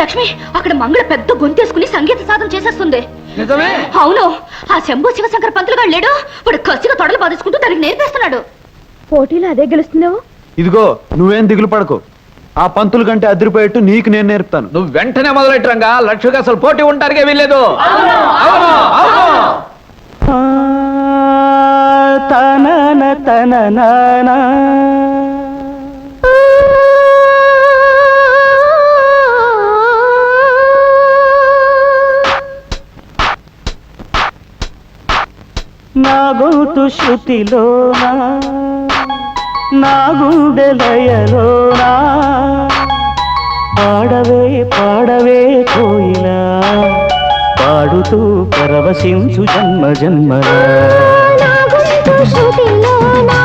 లక్ష్మి, అక్కడ మంగళ పెద్ద గొంతేసుకుని సంగీత సాధన చేసేస్తుంది. నిజమే? అవును. ఆ శంభు శివశంకర్ పంతులు గారు లేడు, ఇప్పుడు కసిగా తొడలు బాధేసుకుంటూ దానికి నేర్పేస్తున్నాడు. పోటీలో అదే గెలుస్తున్నావు. ఇదిగో నువ్వేం దిగులు పడకు, ఆ పంతులు కంటే అదిరిపోయేట్టు నీకు నేను నేర్పుతాను. నువ్వు వెంటనే మొదలెట్టరంగా, లక్ష్మికి అసలు పోటీ ఉంటానికే వీల్లేదు. నా గొంతు శృతిలోనా, నా గుండె లయలోనా, పాడవే పాడవే కోయిలా, పాడుతూ పరవశించు జన్మ జన్మలా. శృతిలోనా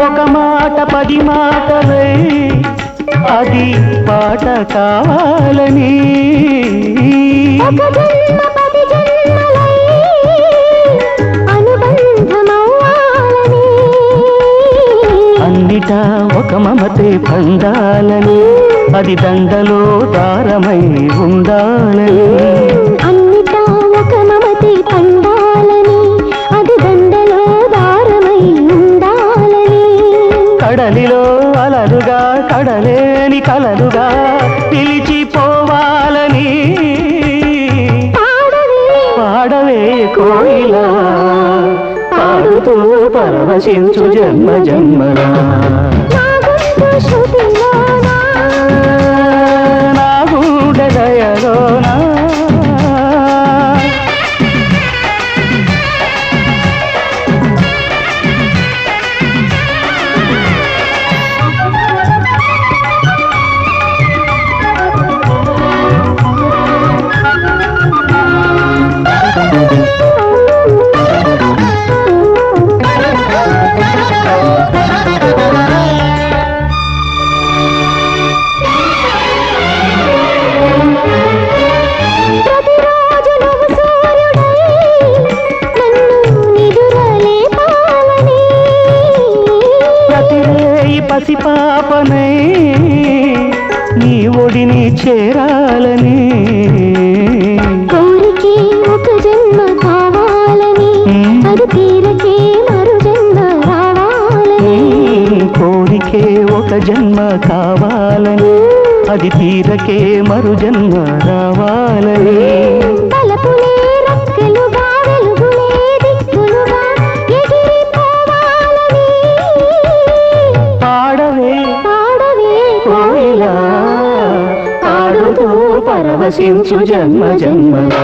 ఒక మాట 10 మాటలై అది పాట కావాలని, అన్నిటా ఒక మమతే పండాలని, అది దండలో దారమై ఉండాలని. అన్నిటా ఒక మమతే పండాలని, అది దండలో దారమై ఉండాలని. కడలిలో అలలుగా కడలేని కలలుగా పిలిచిపోవాలని. పాడవే కోయిలా, పాడుతూ పరవశించు జన్మ జన్మలా. నా గుండె దయలోనా పసిపాపనై నీ ఒడిని చేరాలని. కోరికే ఒక జన్మ కావాలని, అది తీరకే మరు జన్మ రావాలని. కోరికే ఒక జన్మ కావాలని, అది తీరకే మరు జన్మ రావాలని. తలపులే రెక్కలుగా, వెలుగులే దిక్కులుగా ఎగిరిపోవాలని. పాడవే కోయిలా, పాడుతూ పరవశించు జన్మ జన్మలా.